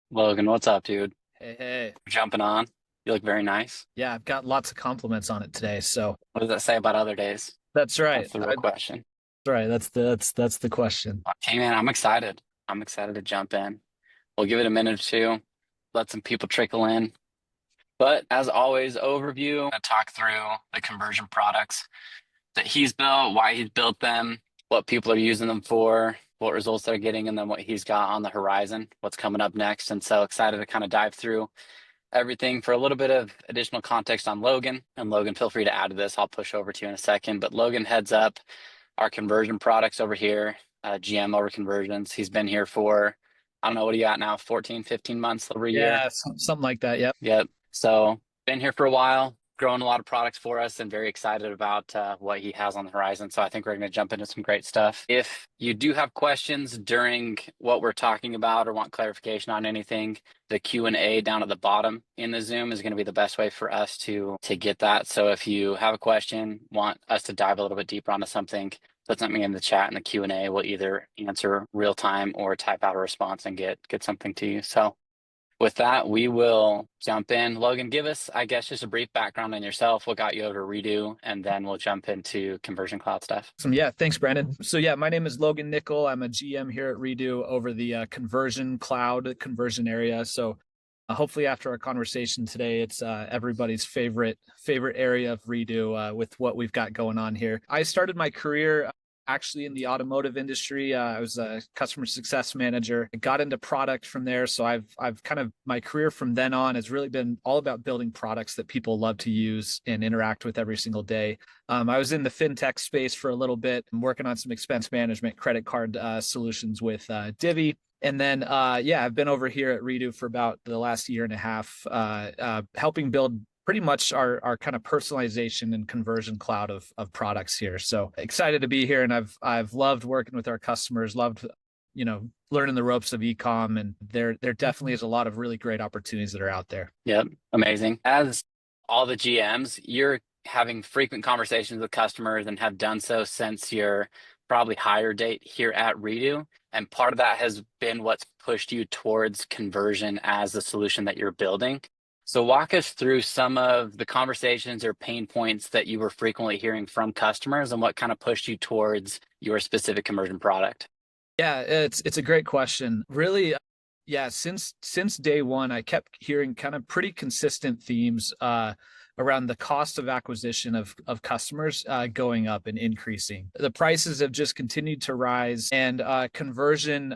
Logan, what's up, dude? Hey, hey. Jumping on. You look very nice. Yeah, I've got lots of compliments on it today. So What does that say about other days? that's right. That's the real question. That's right. That's the question. Okay, man, I'm excited. I'm excited to jump in. We'll give it a minute or two, let some people trickle in. But as always, overview, I talk through the conversion products that he's built, why he's built them, what people are using them for, what results they're getting, and then what he's got on the horizon, what's coming up next. And so excited to kind of dive through everything for a little bit of additional context on Logan. And Logan, feel free to add to this. I'll push over to you in a second. But Logan heads up our conversion products over here, GM over conversions. He's been here for, I don't know, what do you got now? 14, 15 months, over a year. Yeah, something like that. Yep. Yep. So been here for a while, growing a lot of products for us, and very excited about what he has on the horizon. So I think we're going to jump into some great stuff. If you do have questions during what we're talking about or want clarification on anything, the Q&A down at the bottom in the Zoom is going to be the best way for us to get that. So if you have a question, want us to dive a little bit deeper onto something, put something in the chat, and the Q&A will either answer real time or type out a response and get something to you. So with that, we will jump in. Logan, give us, I guess, just a brief background on yourself, what got you over to Redo, and then we'll jump into Conversion Cloud stuff. Yeah, thanks, Brandon. So yeah, my name is Logan Nickel. I'm a GM here at Redo over the conversion cloud conversion area. So hopefully after our conversation today, it's everybody's favorite area of Redo with what we've got going on here. I started my career actually in the automotive industry. I was a customer success manager. I got into product from there. So I've kind of, my career from then on has really been all about building products that people love to use and interact with every single day. I was in the fintech space for a little bit. I'm working on some expense management, credit card solutions with Divvy. And then, yeah, I've been over here at Redo for about the last year and a half, helping build pretty much our kind of personalization and conversion cloud of products here. So excited to be here, and I've loved working with our customers, loved learning the ropes of ecom, and there definitely is a lot of really great opportunities that are out there. Yep, amazing. As all the GMs, you're having frequent conversations with customers and have done so since your probably hire date here at Redo. And part of that has been what's pushed you towards conversion as the solution that you're building. So walk us through some of the conversations or pain points that you were frequently hearing from customers and what kind of pushed you towards your specific conversion product. Yeah, it's a great question. Really, yeah, since day one, I kept hearing kind of pretty consistent themes around the cost of acquisition of customers going up and increasing. The prices have just continued to rise, and conversion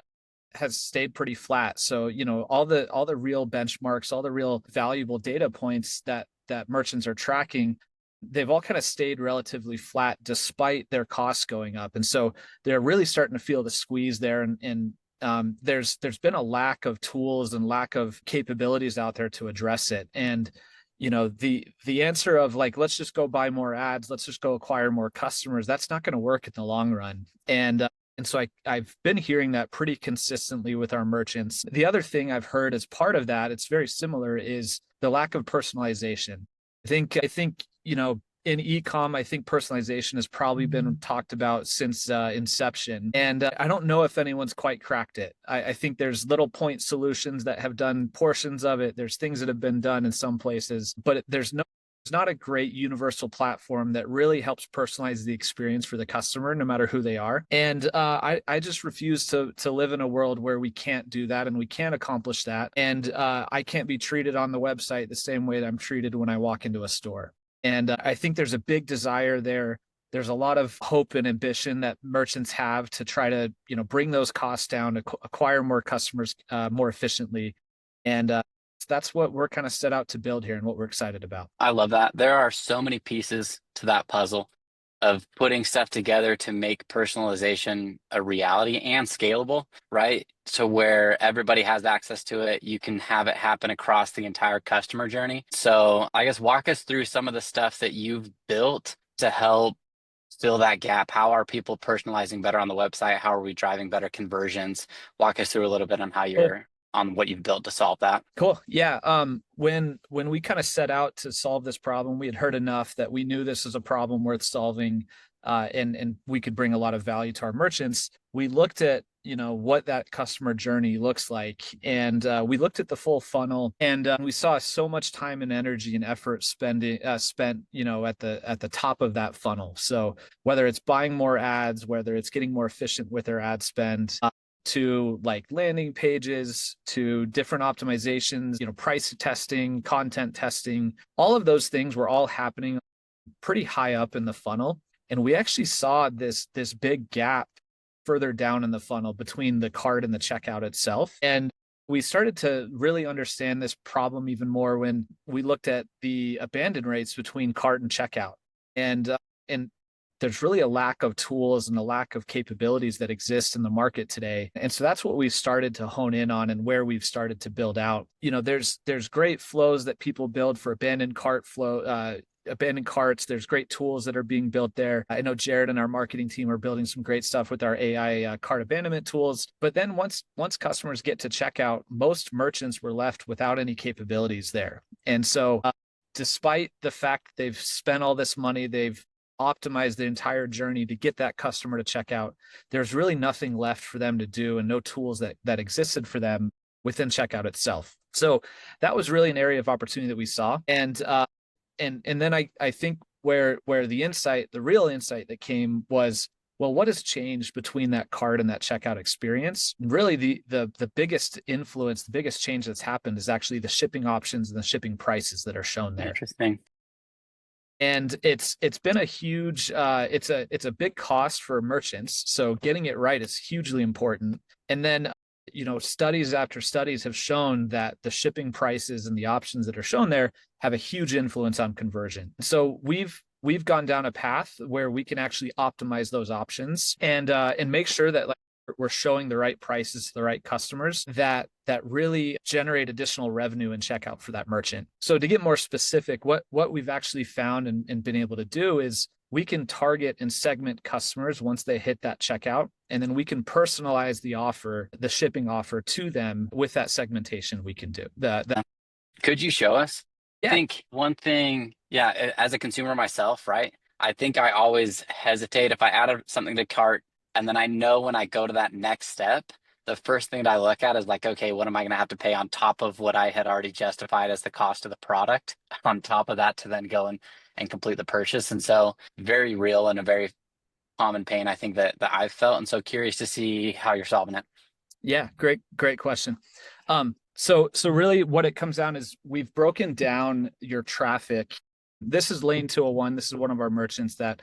has stayed pretty flat. So, all the real benchmarks, all the real valuable data points that merchants are tracking, they've all kind of stayed relatively flat despite their costs going up. And so they're really starting to feel the squeeze there. And there's been a lack of tools and lack of capabilities out there to address it. And the answer of like, let's just go buy more ads, let's just go acquire more customers, that's not going to work in the long run. And so I've been hearing that pretty consistently with our merchants. The other thing I've heard as part of that, it's very similar, is the lack of personalization. I think in ecom, I think personalization has probably been talked about since inception. And I don't know if anyone's quite cracked it. I think there's little point solutions that have done portions of it. There's things that have been done in some places, but there's not a great universal platform that really helps personalize the experience for the customer, no matter who they are. And I just refuse to live in a world where we can't do that and we can't accomplish that. And I can't be treated on the website the same way that I'm treated when I walk into a store. And I think there's a big desire there. There's a lot of hope and ambition that merchants have to try to, bring those costs down, to acquire more customers more efficiently. And that's what we're kind of set out to build here and what we're excited about. I love that. There are so many pieces to that puzzle of putting stuff together to make personalization a reality and scalable, right? So where everybody has access to it, you can have it happen across the entire customer journey. So I guess walk us through some of the stuff that you've built to help fill that gap. How are people personalizing better on the website? How are we driving better conversions? Walk us through a little bit on how Cool. you're on what you've built to solve that. Cool. Yeah. When we kind of set out to solve this problem, we had heard enough that we knew this is a problem worth solving, and we could bring a lot of value to our merchants. We looked at what that customer journey looks like. And we looked at the full funnel, and we saw so much time and energy and effort spent at the top of that funnel. So whether it's buying more ads, whether it's getting more efficient with their ad spend, to like landing pages, to different optimizations, price testing, content testing, all of those things were all happening pretty high up in the funnel. And we actually saw this big gap further down in the funnel between the cart and the checkout itself. And we started to really understand this problem even more when we looked at the abandon rates between cart and checkout. And there's really a lack of tools and a lack of capabilities that exist in the market today. And so that's what we've started to hone in on, and where we've started to build out. There's great flows that people build for abandoned carts. There's great tools that are being built there. I know Jared and our marketing team are building some great stuff with our AI cart abandonment tools. But then once customers get to checkout, most merchants were left without any capabilities there. And so despite the fact that they've spent all this money, they've optimized the entire journey to get that customer to check out, there's really nothing left for them to do, and no tools that existed for them within checkout itself. So that was really an area of opportunity that we saw. And then I think where the real insight that came was, well, what has changed between that cart and that checkout experience? Really, the biggest influence, the biggest change that's happened is actually the shipping options and the shipping prices that are shown there. Interesting. And it's been a huge it's a big cost for merchants. So getting it right is hugely important. And then studies after studies have shown that the shipping prices and the options that are shown there have a huge influence on conversion. So we've gone down a path where we can actually optimize those options and make sure that we're showing the right prices to the right customers that really generate additional revenue and checkout for that merchant. So to get more specific, what we've actually found and been able to do is we can target and segment customers once they hit that checkout, and then we can personalize the shipping offer to them with that segmentation we can do. Could you show us? Yeah. I think one thing, as a consumer myself, right? I think I always hesitate if I add something to cart, and then I know when I go to that next step, the first thing that I look at is like, okay, what am I going to have to pay on top of what I had already justified as the cost of the product on top of that to then go and complete the purchase? And so very real and a very common pain, I think that I've felt. And so curious to see how you're solving it. Yeah, great question. So really what it comes down is we've broken down your traffic. This is Lane 201. This is one of our merchants that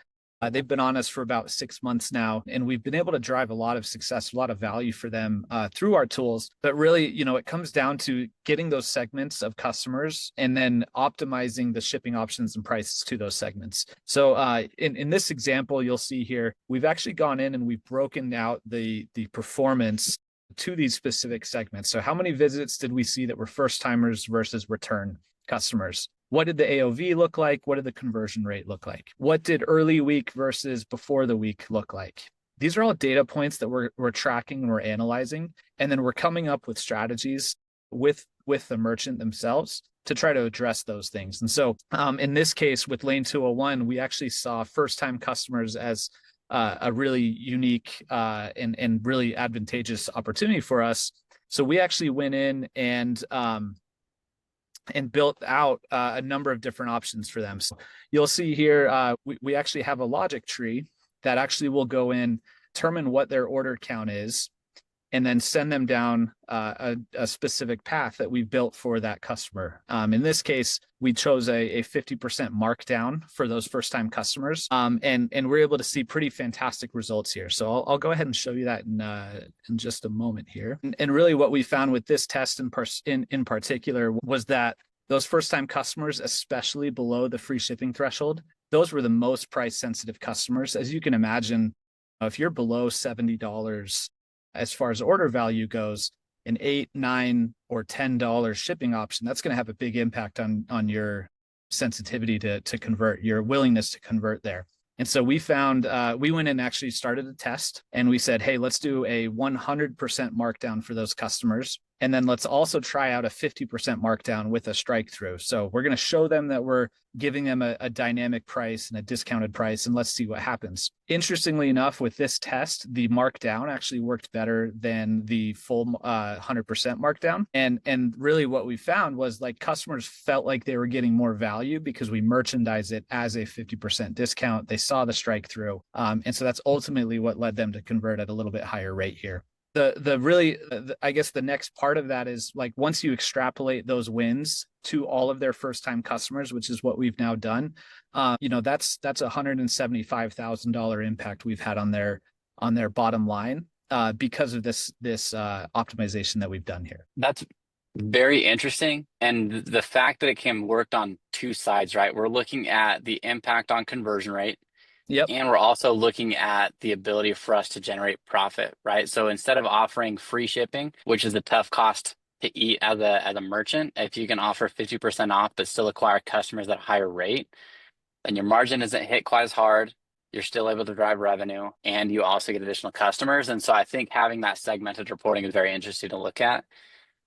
they've been on us for about 6 months now, and we've been able to drive a lot of success, a lot of value for them through our tools. But really, it comes down to getting those segments of customers and then optimizing the shipping options and prices to those segments. So in this example, you'll see here, we've actually gone in and we've broken out the performance to these specific segments. So how many visits did we see that were first timers versus return customers? What did the AOV look like? What did the conversion rate look like? What did early week versus before the week look like? These are all data points that we're tracking and we're analyzing, and then we're coming up with strategies with the merchant themselves to try to address those things. And so in this case with Lane 201, we actually saw first-time customers as a really unique and really advantageous opportunity for us. So we actually went in and built out a number of different options for them. So you'll see here, we actually have a logic tree that actually will go in, determine what their order count is, and then send them down a specific path that we've built for that customer. In this case, we chose a 50% markdown for those first-time customers, and we're able to see pretty fantastic results here. So I'll go ahead and show you that in just a moment here. And really what we found with this test in particular was that those first-time customers, especially below the free shipping threshold, those were the most price-sensitive customers. As you can imagine, if you're below $70 as far as order value goes, an $8, $9, or $10 shipping option, that's going to have a big impact on your sensitivity to convert, your willingness to convert there. And so we found, we went and actually started a test, and we said, hey, let's do a 100% markdown for those customers. And then let's also try out a 50% markdown with a strike through. So we're going to show them that we're giving them a dynamic price and a discounted price, and let's see what happens. Interestingly enough, with this test, the markdown actually worked better than the full 100% markdown. And really what we found was like customers felt like they were getting more value because we merchandise it as a 50% discount. They saw the strike through. And so that's ultimately what led them to convert at a little bit higher rate here. I guess the next part of that is like once you extrapolate those wins to all of their first time customers, which is what we've now done, that's $175,000 impact we've had on their bottom line because of this optimization that we've done here. That's very interesting. And the fact that it can worked on two sides, right? We're looking at the impact on conversion rate. Yep. And we're also looking at the ability for us to generate profit, right? So instead of offering free shipping, which is a tough cost to eat as a merchant, if you can offer 50% off but still acquire customers at a higher rate, then your margin isn't hit quite as hard. You're still able to drive revenue and you also get additional customers. And so I think having that segmented reporting is very interesting to look at.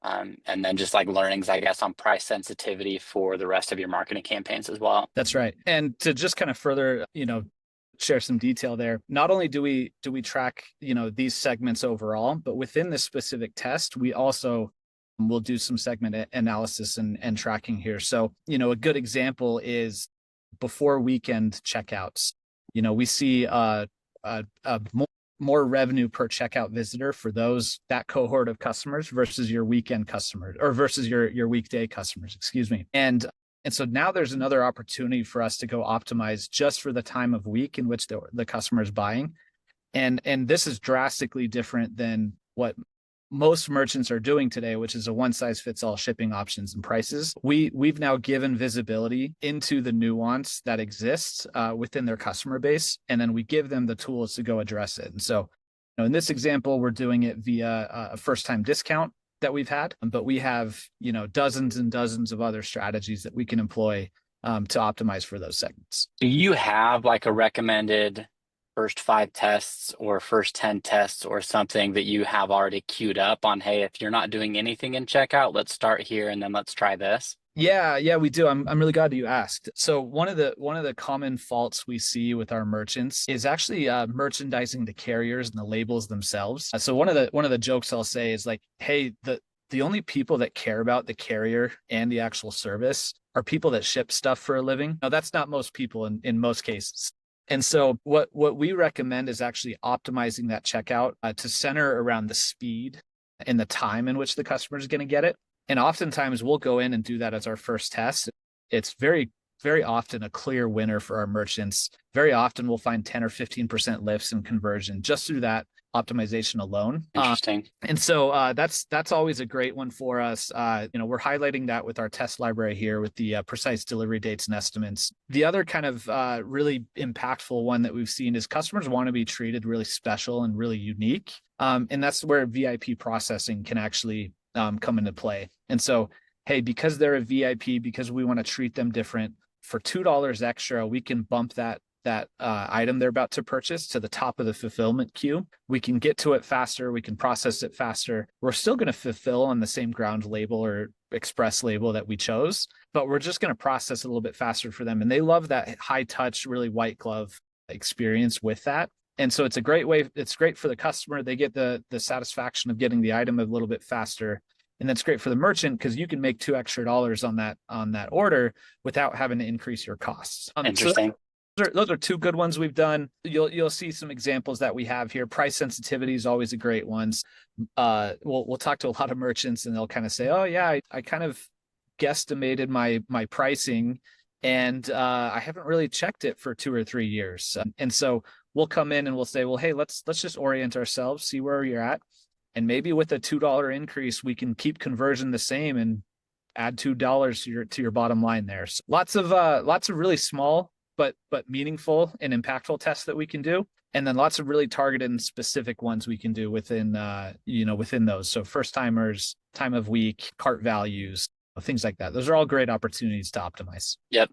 And then just like learnings, I guess, on price sensitivity for the rest of your marketing campaigns as well. That's right. And to just kind of further, share some detail there. Not only do we track, these segments overall, but within this specific test, we also will do some segment analysis and tracking here. So, a good example is before weekend checkouts. We see more revenue per checkout visitor for that cohort of customers versus your weekend customers or versus your weekday customers, excuse me. And so now there's another opportunity for us to go optimize just for the time of week in which the customer is buying. And this is drastically different than what most merchants are doing today, which is a one size fits all shipping options and prices. We've now given visibility into the nuance that exists within their customer base, and then we give them the tools to go address it. And so, in this example, we're doing it via a first time discount that we've had, but we have, dozens and dozens of other strategies that we can employ to optimize for those segments. Do you have like a recommended first 5 tests or first 10 tests or something that you have already queued up on, hey, if you're not doing anything in checkout, let's start here and then let's try this? Yeah, we do. I'm really glad that you asked. So one of the common faults we see with our merchants is actually merchandising the carriers and the labels themselves. So one of the jokes I'll say is like, hey, the only people that care about the carrier and the actual service are people that ship stuff for a living. Now that's not most people in most cases. And so what we recommend is actually optimizing that checkout to center around the speed and the time in which the customer is going to get it. And oftentimes we'll go in and do that as our first test. It's very, very often a clear winner for our merchants. Very often we'll find 10 or 15% lifts in conversion just through that optimization alone. Interesting. And so that's always a great one for us. We're highlighting that with our test library here with the precise delivery dates and estimates. The other kind of really impactful one that we've seen is customers want to be treated really special and really unique. And that's where VIP processing can actually come into play. And so, hey, because they're a VIP, because we want to treat them different, for $2 extra, we can bump that item they're about to purchase to the top of the fulfillment queue. We can get to it faster. We can process it faster. We're still going to fulfill on the same ground label or express label that we chose, but we're just going to process a little bit faster for them. And they love that high touch, really white glove experience with that. And so it's a great way. It's great for the customer. They get the satisfaction of getting the item a little bit faster. And that's great for the merchant because you can make $2 extra on that order without having to increase your costs. Interesting. So those are 2 good ones we've done. You'll see some examples that we have here. Price sensitivity is always a great one. We'll talk to a lot of merchants and they'll kind of say, oh yeah, I kind of guesstimated my pricing and I haven't really checked it for 2 or 3 years. And so we'll come in and we'll say, well, hey, let's just orient ourselves, see where you're at. And maybe with a $2 increase, we can keep conversion the same and add $2 to your bottom line there. So lots of really small but meaningful and impactful tests that we can do, and then lots of really targeted and specific ones we can do within those. So first timers, time of week, cart values, things like that. Those are all great opportunities to optimize. Yep,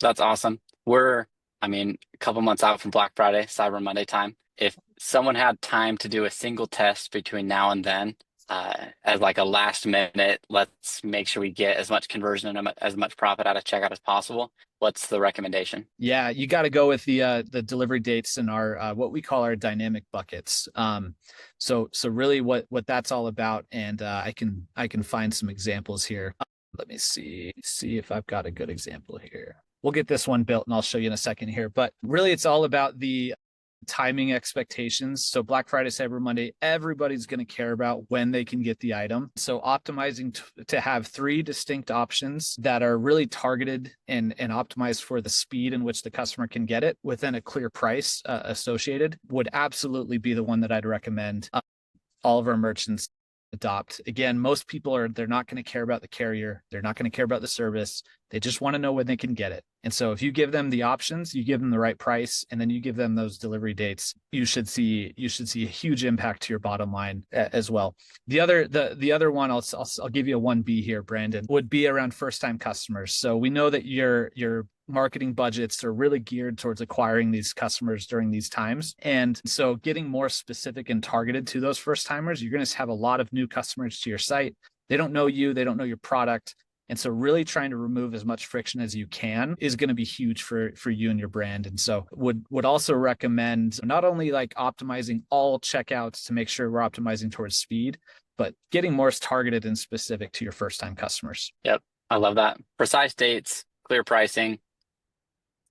that's awesome. We're a couple months out from Black Friday, Cyber Monday time. If someone had time to do a single test between now and then, as like a last minute, let's make sure we get as much conversion and as much profit out of checkout as possible, what's the recommendation? Yeah, you got to go with the delivery dates and our what we call our dynamic buckets. So really what that's all about, and I can find some examples here. Let me see if I've got a good example here. We'll get this one built, and I'll show you in a second here. But really, it's all about the timing expectations. So Black Friday, Cyber Monday, everybody's going to care about when they can get the item. So optimizing to have three distinct options that are really targeted and optimized for the speed in which the customer can get it within a clear price associated would absolutely be the one that I'd recommend all of our merchants adopt. Again, most people they're not going to care about the carrier. They're not going to care about the service. They just want to know when they can get it. And so if you give them the options, you give them the right price, and then you give them those delivery dates, you should see a huge impact to your bottom line as well. The other one, I'll give you a 1B here, Brandon, would be around first time customers. So we know that your marketing budgets are really geared towards acquiring these customers during these times. And so getting more specific and targeted to those first timers, you're going to have a lot of new customers to your site. They don't know you, they don't know your product. And so really trying to remove as much friction as you can is going to be huge for you and your brand. And so would also recommend not only like optimizing all checkouts to make sure we're optimizing towards speed, but getting more targeted and specific to your first time customers. Yep, I love that. Precise dates, clear pricing,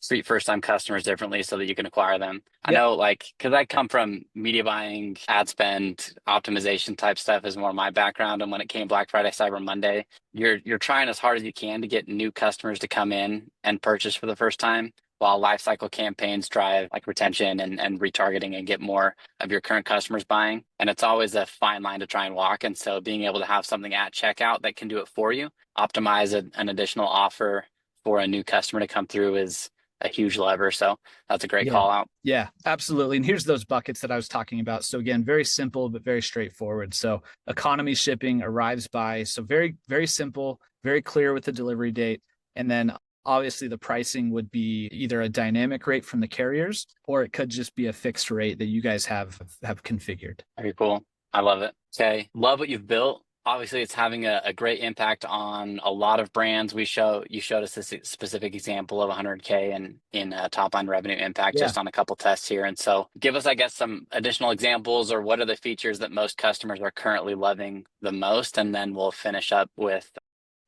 treat first time customers differently so that you can acquire them. I Yeah. know, like, because I come from media buying, ad spend, optimization type stuff is more my background. And when it came Black Friday, Cyber Monday, you're trying as hard as you can to get new customers to come in and purchase for the first time, while lifecycle campaigns drive like retention and retargeting and get more of your current customers buying. And it's always a fine line to try and walk. And so being able to have something at checkout that can do it for you, optimize an additional offer for a new customer to come through is a huge lever. So that's a great Yeah. call out. Yeah, absolutely. And here's those buckets that I was talking about. So again, very simple, but very straightforward. So economy shipping arrives by, so very, very simple, very clear with the delivery date. And then obviously the pricing would be either a dynamic rate from the carriers, or it could just be a fixed rate that you guys have configured. Very cool. I love it. Okay. Love what you've built. Obviously, it's having a great impact on a lot of brands. You showed us this specific example of 100K in top line revenue impact Yeah. just on a couple tests here. And so give us, I guess, some additional examples, or what are the features that most customers are currently loving the most? And then we'll finish up with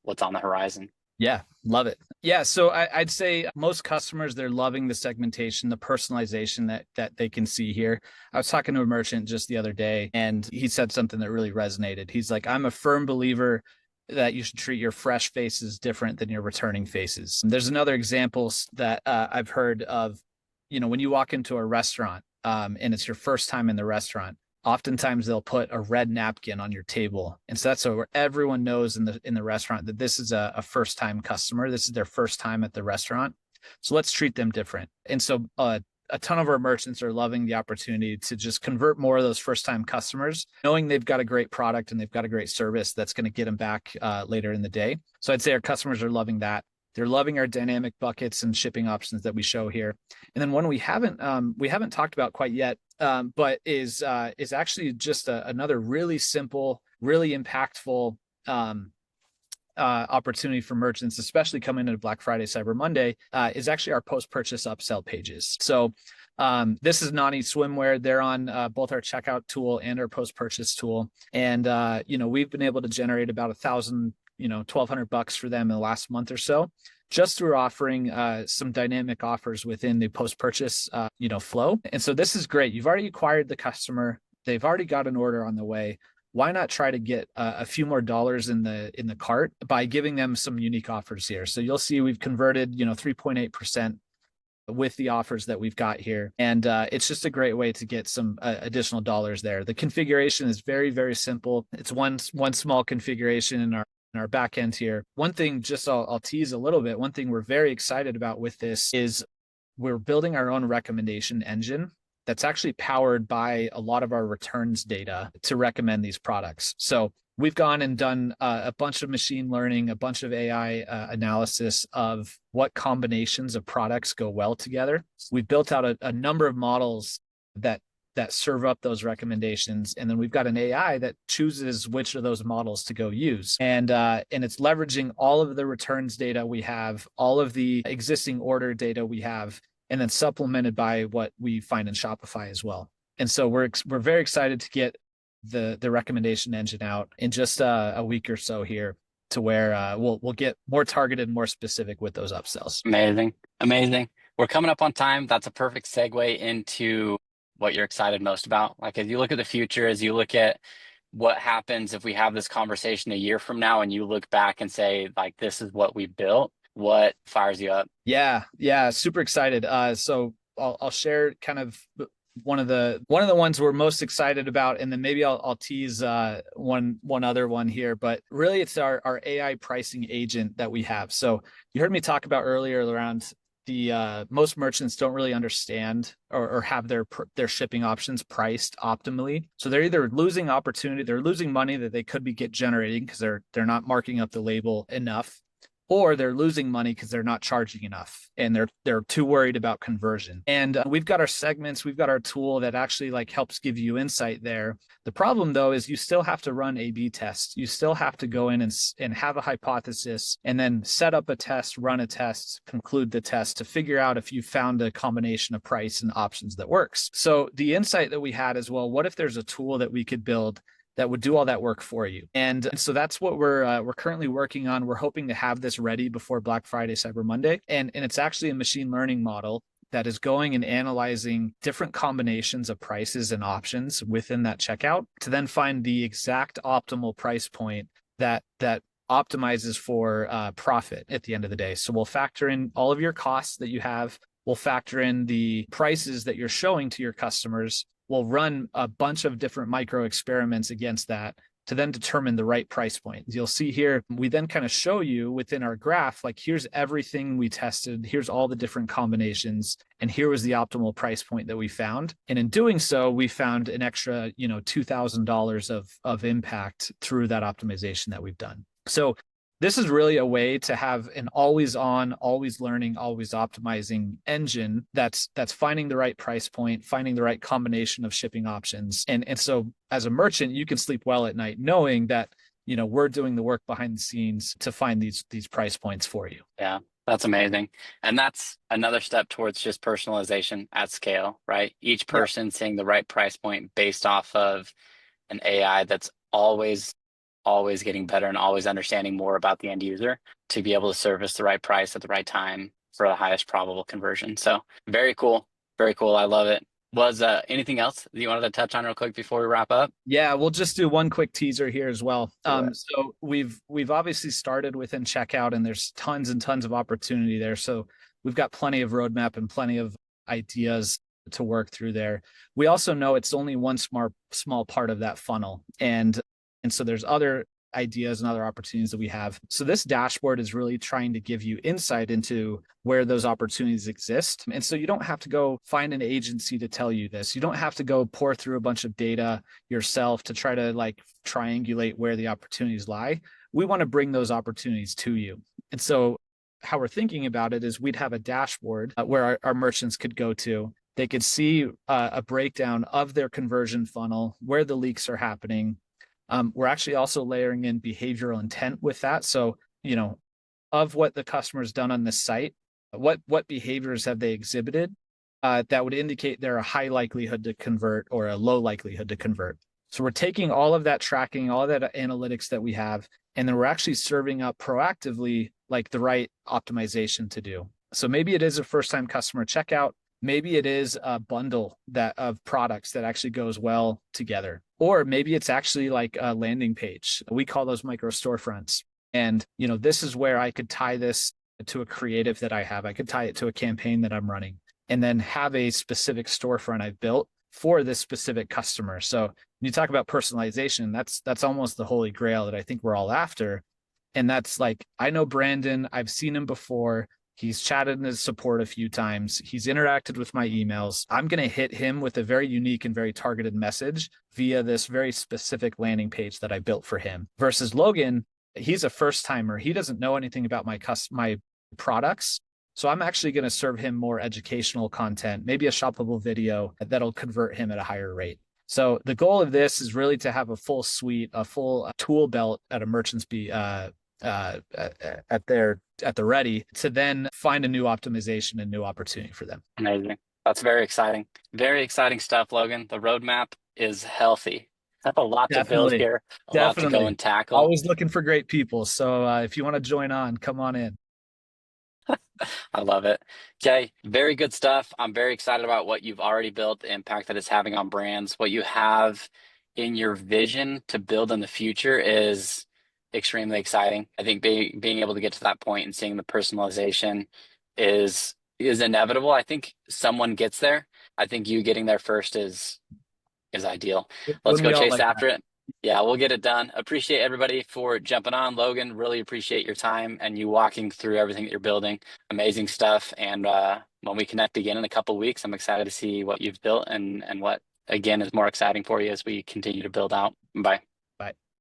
what's on the horizon. Yeah, love it. Yeah, so I'd say most customers, they're loving the segmentation, the personalization that they can see here. I was talking to a merchant just the other day, and he said something that really resonated. He's like, I'm a firm believer that you should treat your fresh faces different than your returning faces. And there's another example that I've heard of, when you walk into a restaurant and it's your first time in the restaurant, oftentimes they'll put a red napkin on your table. And so that's where everyone knows in the restaurant that this is a first time customer. This is their first time at the restaurant. So let's treat them different. And so a ton of our merchants are loving the opportunity to just convert more of those first time customers, knowing they've got a great product and they've got a great service that's going to get them back later in the day. So I'd say our customers are loving that. They're loving our dynamic buckets and shipping options that we show here. And then one we haven't talked about quite yet, but is actually just another really simple, really impactful opportunity for merchants, especially coming into Black Friday, Cyber Monday, is actually our post-purchase upsell pages. So this is Nani Swimwear. They're on both our checkout tool and our post-purchase tool. And, we've been able to generate about $1,200 for them in the last month or so, just through offering some dynamic offers within the post-purchase, flow. And so this is great. You've already acquired the customer. They've already got an order on the way. Why not try to get a few more dollars in the cart by giving them some unique offers here? So you'll see we've converted, 3.8% with the offers that we've got here. And it's just a great way to get some additional dollars there. The configuration is very, very simple. It's one small configuration in our back end here. One thing, just I'll tease a little bit. One thing we're very excited about with this is we're building our own recommendation engine that's actually powered by a lot of our returns data to recommend these products. So we've gone and done a bunch of machine learning, a bunch of AI analysis of what combinations of products go well together. We've built out a number of models that that serve up those recommendations, and then we've got an AI that chooses which of those models to go use. And it's leveraging all of the returns data we have, all of the existing order data we have, and then supplemented by what we find in Shopify as well. And so we're very excited to get the recommendation engine out in just a week or so here, to where we'll get more targeted, more specific with those upsells. Amazing. Amazing. We're coming up on time. That's a perfect segue into what you're excited most about. Like, as you look at the future, as you look at what happens if we have this conversation a year from now and you look back and say, like, this is what we built, what fires you up? Yeah, super excited. So I'll share kind of one of the ones we're most excited about, and then maybe I'll tease one other one here. But really, it's our AI pricing agent that we have. So you heard me talk about earlier around the most merchants don't really understand or have their shipping options priced optimally. So they're either losing opportunity, they're losing money that they could be generating because they're not marking up the label enough, or they're losing money because they're not charging enough and they're too worried about conversion. And we've got our segments, we've got our tool that actually like helps give you insight there. The problem though is you still have to run A/B tests. You still have to go in and have a hypothesis and then set up a test, run a test, conclude the test to figure out if you found a combination of price and options that works. So the insight that we had as well, what if there's a tool that we could build that would do all that work for you? And so that's what we're currently working on. We're hoping to have this ready before Black Friday, Cyber Monday. And it's actually a machine learning model that is going and analyzing different combinations of prices and options within that checkout to then find the exact optimal price point that optimizes for profit at the end of the day. So we'll factor in all of your costs that you have. We'll factor in the prices that you're showing to your customers. We'll run a bunch of different micro experiments against that to then determine the right price point. You'll see here, we then kind of show you within our graph, like, here's everything we tested, here's all the different combinations, and here was the optimal price point that we found. And in doing so, we found an extra, $2,000 of impact through that optimization that we've done. So this is really a way to have an always on, always learning, always optimizing engine that's finding the right price point, finding the right combination of shipping options. And so as a merchant, you can sleep well at night knowing that, we're doing the work behind the scenes to find these price points for you. Yeah, that's amazing. And that's another step towards just personalization at scale, right? Each person seeing the right price point based off of an AI that's always getting better and always understanding more about the end user to be able to service the right price at the right time for the highest probable conversion. So very cool. Very cool. I love it. Was anything else that you wanted to touch on real quick before we wrap up? Yeah, we'll just do one quick teaser here as well. So we've obviously started within checkout, and there's tons and tons of opportunity there. So we've got plenty of roadmap and plenty of ideas to work through there. We also know it's only one small part of that funnel. And so there's other ideas and other opportunities that we have. So this dashboard is really trying to give you insight into where those opportunities exist. And so you don't have to go find an agency to tell you this. You don't have to go pour through a bunch of data yourself to try to triangulate where the opportunities lie. We want to bring those opportunities to you. And so how we're thinking about it is we'd have a dashboard where our merchants could go to. They could see a breakdown of their conversion funnel, where the leaks are happening. We're actually also layering in behavioral intent with that. So, of what the customer's done on this site, what behaviors have they exhibited that would indicate they're a high likelihood to convert or a low likelihood to convert. So we're taking all of that tracking, all of that analytics that we have, and then we're actually serving up proactively like the right optimization to do. So maybe it is a first-time customer checkout. Maybe it is a bundle of products that actually goes well together. Or maybe it's actually like a landing page. We call those micro storefronts. And, this is where I could tie this to a creative that I have. I could tie it to a campaign that I'm running and then have a specific storefront I've built for this specific customer. So when you talk about personalization, that's almost the holy grail that I think we're all after. And that's like, I know Brandon, I've seen him before. He's chatted in his support a few times. He's interacted with my emails. I'm going to hit him with a very unique and very targeted message via this very specific landing page that I built for him. Versus Logan, he's a first timer. He doesn't know anything about my products. So I'm actually going to serve him more educational content, maybe a shoppable video that'll convert him at a higher rate. So the goal of this is really to have a full suite, a full tool belt at a merchant's at the ready to then find a new optimization and new opportunity for them. Amazing. That's very exciting. Very exciting stuff, Logan. The roadmap is healthy. That's a lot to build Definitely. here, a lot to go Definitely. and tackle. Always looking for great people. So if you want to join on, come on in. I love it. Okay, very good stuff. I'm very excited about what you've already built, the impact that it's having on brands. What you have in your vision to build in the future is extremely exciting. I think being able to get to that point and seeing the personalization is inevitable. I think someone gets there. I think you getting there first is ideal. Let's When go we all chase like that. after it. Yeah, we'll get it done. Appreciate everybody for jumping on. Logan, really appreciate your time and you walking through everything that you're building. Amazing stuff. And when we connect again in a couple of weeks, I'm excited to see what you've built and what again is more exciting for you as we continue to build out. Bye.